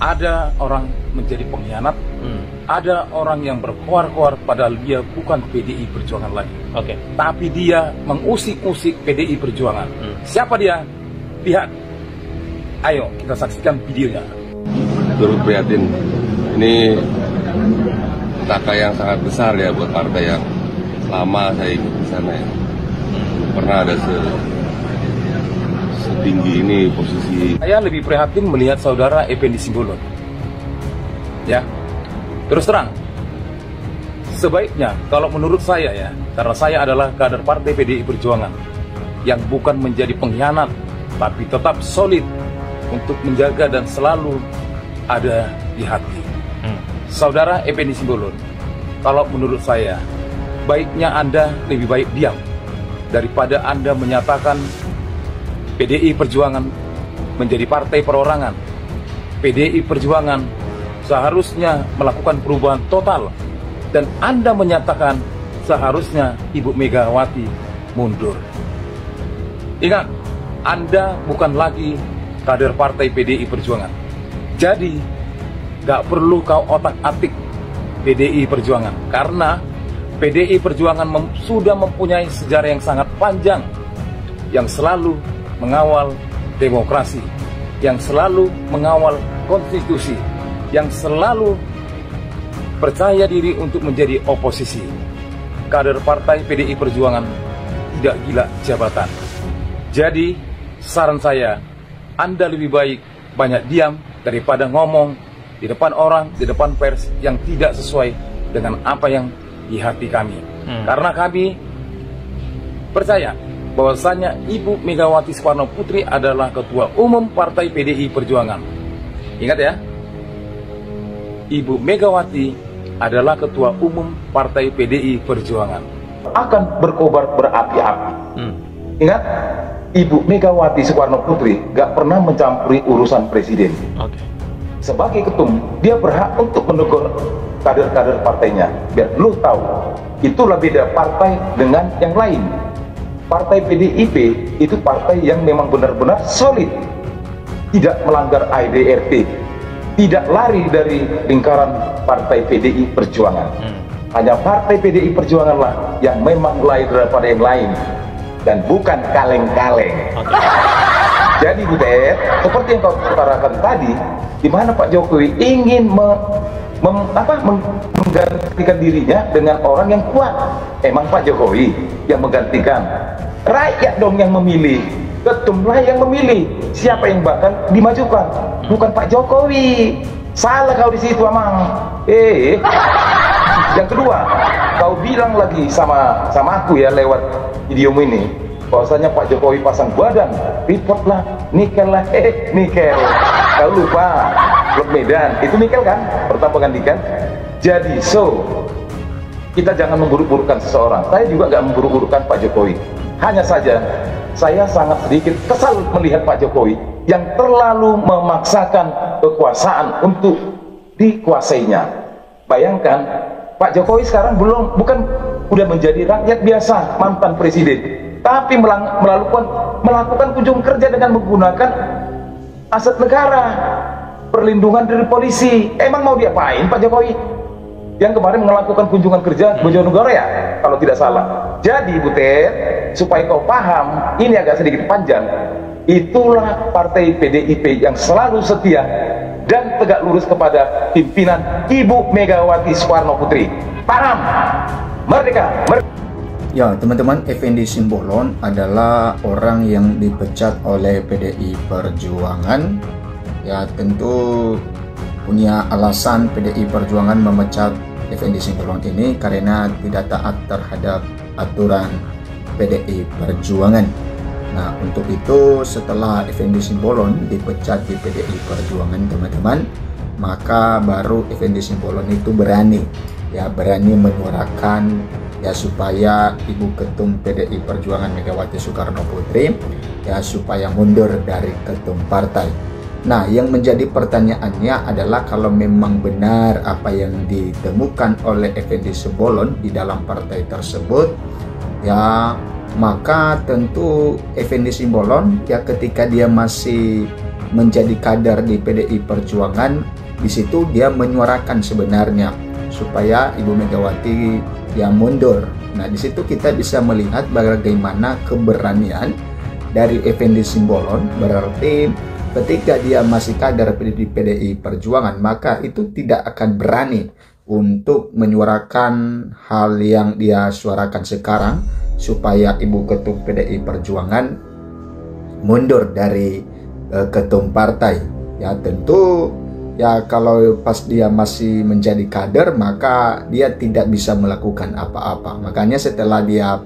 Ada orang menjadi pengkhianat, ada orang yang berkoar-koar padahal dia bukan PDI Perjuangan lagi. Oke. Tapi dia mengusik-usik PDI Perjuangan. Siapa dia? Lihat. Ayo kita saksikan videonya. Turut prihatin. Ini petaka yang sangat besar ya buat partai yang lama saya ikut di sana ya. Pernah ada setinggi ini posisi. Saya lebih prihatin melihat saudara Effendi Simbolon. Ya, terus terang, sebaiknya kalau menurut saya ya, karena saya adalah kader partai PDI Perjuangan yang bukan menjadi pengkhianat, tapi tetap solid untuk menjaga dan selalu ada di hati. Saudara Effendi Simbolon, kalau menurut saya, baiknya Anda lebih baik diam daripada Anda menyatakan PDI Perjuangan menjadi partai perorangan. PDI Perjuangan seharusnya melakukan perubahan total, dan Anda menyatakan seharusnya Ibu Megawati mundur. Ingat, Anda bukan lagi kader partai PDI Perjuangan. Jadi, gak perlu kau otak-atik PDI Perjuangan, karena PDI Perjuangan sudah mempunyai sejarah yang sangat panjang, yang selalu mengawal demokrasi, yang selalu mengawal konstitusi, yang selalu percaya diri untuk menjadi oposisi. Kader partai PDI Perjuangan tidak gila jabatan. Jadi, saran saya, Anda lebih baik banyak diam daripada ngomong di depan orang, di depan pers yang tidak sesuai dengan apa yang di hati kami. Karena kami percaya bahwasanya Ibu Megawati Soekarno Putri adalah Ketua Umum Partai PDI Perjuangan. Ingat ya, Ibu Megawati adalah Ketua Umum Partai PDI Perjuangan. Akan berkobar berapi-api. Ingat, Ibu Megawati Soekarno Putri gak pernah mencampuri urusan presiden. Sebagai ketum, dia berhak untuk menegur kader-kader partainya. Biar lu tahu, itulah beda partai dengan yang lain. Partai PDIP itu partai yang memang benar-benar solid, tidak melanggar ADRT, tidak lari dari lingkaran partai PDI Perjuangan. Hanya partai PDI Perjuangan lah yang memang lain daripada yang lain, dan bukan kaleng-kaleng. Jadi Butet, seperti yang kau utarakan tadi, di mana Pak Jokowi ingin menggantikan dirinya dengan orang yang kuat. Emang Pak Jokowi yang menggantikan? Rakyat dong yang memilih, ketumlah yang memilih siapa yang bakal dimajukan, bukan Pak Jokowi. Salah kau di situ, Amang. Yang kedua, kau bilang lagi sama aku ya lewat videomu ini, bahwasanya Pak Jokowi pasang badan, report lah, nikel lah, nikel. Kau lupa, Blok Medan, itu nikel kan, pertama gantikan. Jadi, kita jangan memburuk-burukkan seseorang. Saya juga nggak memburuk-burukkan Pak Jokowi. Hanya saja, saya sangat sedikit kesal melihat Pak Jokowi yang terlalu memaksakan kekuasaan untuk dikuasainya. Bayangkan, Pak Jokowi sekarang bukan udah menjadi rakyat biasa, mantan presiden, tapi melakukan kunjungan kerja dengan menggunakan aset negara, perlindungan dari polisi. Emang mau diapain Pak Jokowi? Yang kemarin melakukan kunjungan kerja Bojonegoro ya, kalau tidak salah. Jadi Butet, supaya kau paham, ini agak sedikit panjang. Itulah partai PDIP yang selalu setia dan tegak lurus kepada pimpinan Ibu Megawati Soekarno Putri. Paham? Merdeka! Ya teman-teman, Effendi Simbolon adalah orang yang dipecat oleh PDI Perjuangan. Ya tentu punya alasan PDI Perjuangan memecat Effendi Simbolon ini karena tidak taat terhadap aturan PDI Perjuangan. Nah untuk itu setelah Effendi Simbolon dipecat di PDI Perjuangan teman-teman, maka baru Effendi Simbolon itu berani menyuarakan ya supaya Ibu Ketum PDI Perjuangan Megawati Soekarno Putri ya supaya mundur dari ketum partai. Nah, yang menjadi pertanyaannya adalah kalau memang benar apa yang ditemukan oleh Effendi Simbolon di dalam partai tersebut, ya maka tentu Effendi Simbolon ya ketika dia masih menjadi kader di PDI Perjuangan, di situ dia menyuarakan sebenarnya supaya Ibu Megawati ya mundur. Nah, di situ kita bisa melihat bagaimana keberanian dari Effendi Simbolon. Berarti ketika dia masih kader di PDI Perjuangan, maka itu tidak akan berani untuk menyuarakan hal yang dia suarakan sekarang supaya Ibu Ketum PDI Perjuangan mundur dari ketum partai. Ya tentu ya kalau pas dia masih menjadi kader, maka dia tidak bisa melakukan apa-apa. Makanya setelah dia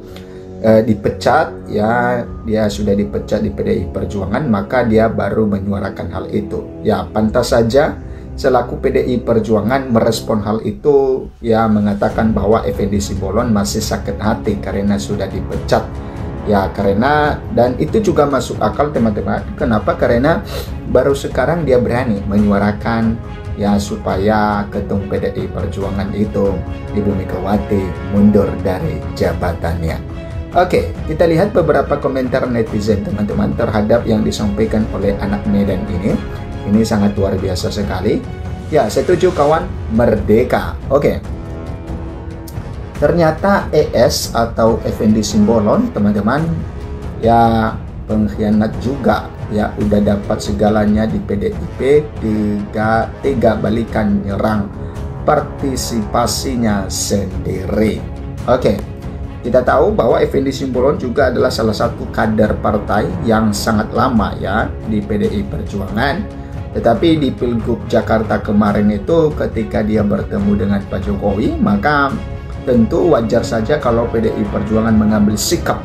dipecat, ya dia sudah dipecat di PDI Perjuangan, maka dia baru menyuarakan hal itu. Ya pantas saja selaku PDI Perjuangan merespon hal itu, ya mengatakan bahwa Effendi Simbolon masih sakit hati karena sudah dipecat. Ya karena, dan itu juga masuk akal teman-teman. Kenapa? Karena baru sekarang dia berani menyuarakan ya supaya ketum PDI Perjuangan itu Ibu Megawati mundur dari jabatannya. Oke, kita lihat beberapa komentar netizen teman-teman terhadap yang disampaikan oleh anak Medan ini. Ini sangat luar biasa sekali. Ya, setuju kawan, merdeka. Oke. Ternyata ES atau Effendi Simbolon teman-teman ya pengkhianat juga, ya udah dapat segalanya di PDIP, tiga balikan nyerang partisipasinya sendiri. Oke, kita tahu bahwa Effendi Simbolon juga adalah salah satu kader partai yang sangat lama ya di PDI Perjuangan. Tetapi di Pilgub Jakarta kemarin itu ketika dia bertemu dengan Pak Jokowi, maka tentu wajar saja kalau PDI Perjuangan mengambil sikap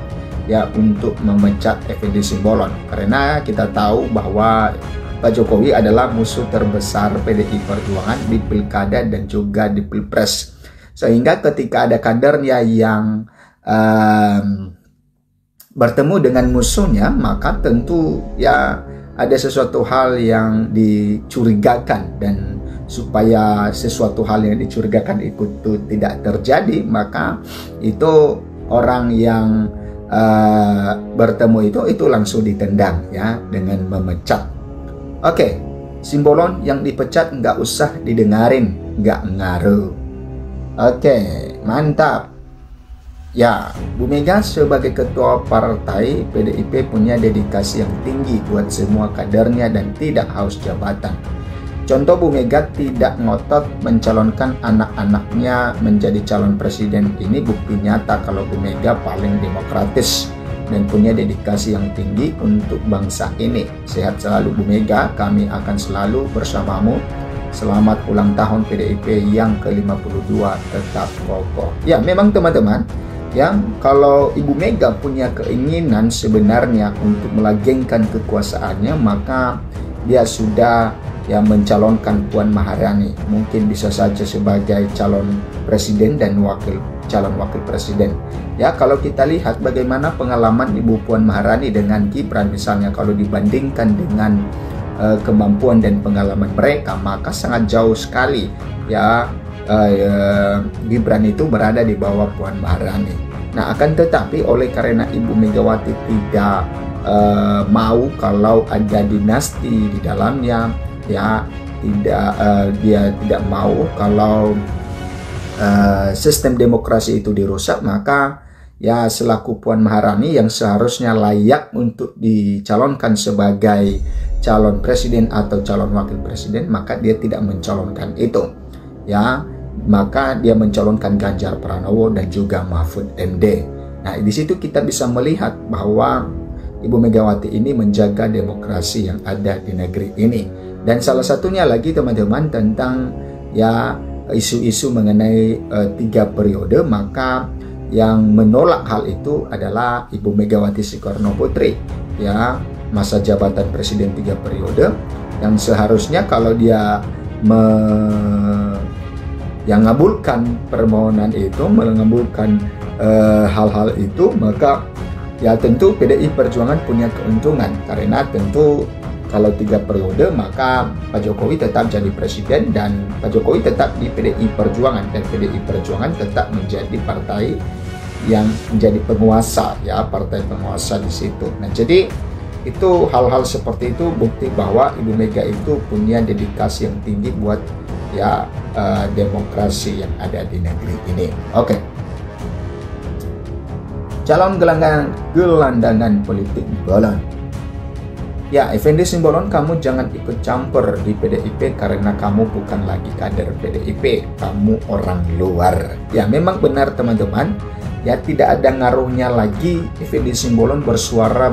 ya untuk memecat Effendi Simbolon, karena kita tahu bahwa Pak Jokowi adalah musuh terbesar PDI Perjuangan di pilkada dan juga di pilpres, sehingga ketika ada kadernya yang bertemu dengan musuhnya, maka tentu ya ada sesuatu hal yang dicurigakan, dan supaya sesuatu hal yang dicurigakan itu tidak terjadi, maka itu orang yang bertemu itu langsung ditendang ya dengan memecat. Oke, Simbolon yang dipecat nggak usah didengarin, nggak ngaruh. Oke, mantap. Ya, Bu Mega sebagai ketua partai PDIP punya dedikasi yang tinggi buat semua kadernya dan tidak haus jabatan. Contoh, Bu Mega tidak ngotot mencalonkan anak-anaknya menjadi calon presiden. Ini bukti nyata kalau Bu Mega paling demokratis dan punya dedikasi yang tinggi untuk bangsa ini. Sehat selalu Bu Mega, kami akan selalu bersamamu. Selamat ulang tahun PDIP yang ke-52, tetap kokoh. Ya, memang teman-teman, ya kalau Ibu Mega punya keinginan sebenarnya untuk melanggengkan kekuasaannya, maka dia sudah ya mencalonkan Puan Maharani, mungkin bisa saja sebagai calon presiden dan calon wakil presiden. Ya kalau kita lihat bagaimana pengalaman Ibu Puan Maharani dengan Gibran misalnya, kalau dibandingkan dengan kemampuan dan pengalaman mereka, maka sangat jauh sekali ya Gibran itu berada di bawah Puan Maharani. Nah akan tetapi oleh karena Ibu Megawati tidak mau kalau ada dinasti di dalamnya, ya dia tidak mau kalau sistem demokrasi itu dirusak, maka ya selaku Puan Maharani yang seharusnya layak untuk dicalonkan sebagai calon presiden atau calon wakil presiden, maka dia tidak mencalonkan itu ya, maka dia mencalonkan Ganjar Pranowo dan juga Mahfud MD. Nah di situ kita bisa melihat bahwa Ibu Megawati ini menjaga demokrasi yang ada di negeri ini. Dan salah satunya lagi teman-teman tentang ya isu-isu mengenai 3 periode, maka yang menolak hal itu adalah Ibu Megawati Soekarno Putri ya, masa jabatan presiden 3 periode yang seharusnya kalau dia yang mengabulkan permohonan itu, mengabulkan hal-hal itu, maka ya tentu PDI Perjuangan punya keuntungan, karena tentu kalau 3 periode maka Pak Jokowi tetap jadi presiden dan Pak Jokowi tetap di PDI Perjuangan, dan PDI Perjuangan tetap menjadi partai yang menjadi penguasa ya, partai penguasa di situ. Nah jadi Itu hal-hal seperti itu bukti bahwa Ibu Mega itu punya dedikasi yang tinggi buat ya demokrasi yang ada di negeri ini. Oke. Calon gelandangan politik Bolon. Ya, Effendi Simbolon, kamu jangan ikut campur di PDIP karena kamu bukan lagi kader PDIP, kamu orang luar. Ya, memang benar teman-teman, ya tidak ada ngaruhnya lagi Effendi Simbolon bersuara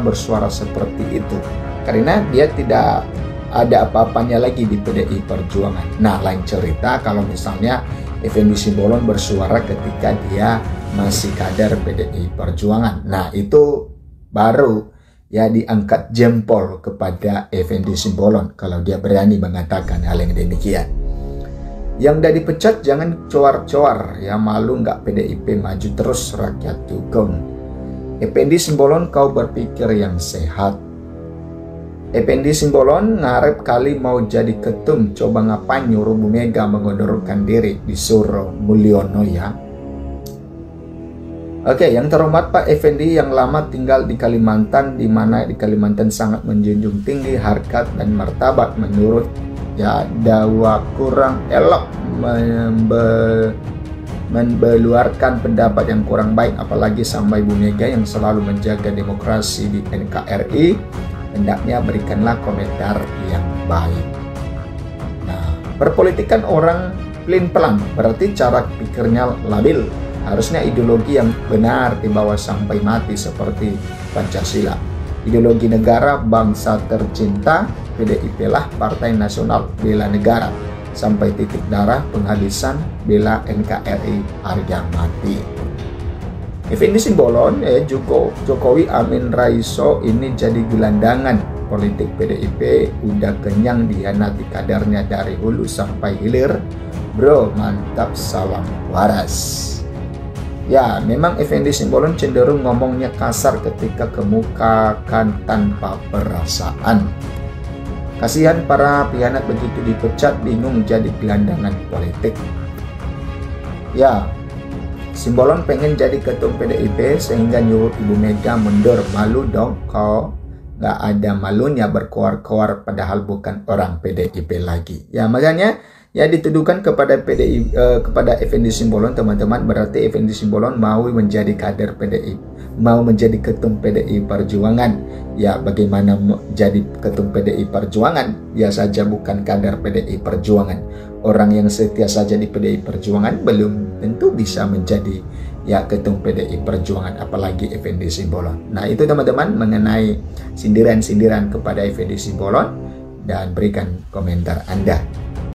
seperti itu. Karena dia tidak ada apa-apanya lagi di PDI Perjuangan. Nah, lain cerita kalau misalnya Effendi Simbolon bersuara ketika dia masih kader PDI Perjuangan. Nah, itu baru ya diangkat jempol kepada Effendi Simbolon kalau dia berani mengatakan hal yang demikian. Yang udah dipecat jangan coar-coar, ya malu nggak PDIP maju terus rakyat dukung. Effendi Simbolon, kau berpikir yang sehat. Effendi Simbolon ngarep kali mau jadi ketum, coba ngapain nyuruh Bu Mega mengundurkan diri, disuruh Mulyono ya. Oke, yang terhormat Pak Effendi yang lama tinggal di Kalimantan, di mana di Kalimantan sangat menjunjung tinggi harkat dan martabat, menurut ya dakwa kurang elok membeluarkan pendapat yang kurang baik, apalagi sampai Bu Mega yang selalu menjaga demokrasi di NKRI, hendaknya berikanlah komentar yang baik. Nah, perpolitikan orang pelin-pelan, berarti cara pikirnya labil. Harusnya ideologi yang benar dibawa sampai mati seperti Pancasila. Ideologi negara, bangsa tercinta, PDIP lah Partai Nasional Bela Negara. Sampai titik darah penghabisan bela NKRI harga mati. Effendi Simbolon, Jokowi Amin Raiso ini jadi gelandangan politik PDIP, udah kenyang dihianati kadernya dari hulu sampai hilir. Bro, mantap, salam waras. Ya, memang Effendi Simbolon cenderung ngomongnya kasar ketika kemukakan tanpa perasaan. Kasihan para pengkhianat begitu dipecat, bingung jadi gelandangan politik. Ya, Simbolon pengen jadi ketum PDIP sehingga nyuruh Ibu Mega mundur. Malu dong kau nggak ada malunya berkoar-koar padahal bukan orang PDIP lagi. Ya, makanya ya dituduhkan kepada kepada Effendi Simbolon, teman-teman, berarti Effendi Simbolon mau menjadi kader PDI, mau menjadi ketum PDI Perjuangan. Ya, bagaimana jadi ketum PDI Perjuangan? Ya saja bukan kader PDI Perjuangan. Orang yang setia saja di PDI Perjuangan belum tentu bisa menjadi ya ketum PDI Perjuangan, apalagi Effendi Simbolon. Nah, itu teman-teman mengenai sindiran-sindiran kepada Effendi Simbolon, dan berikan komentar Anda.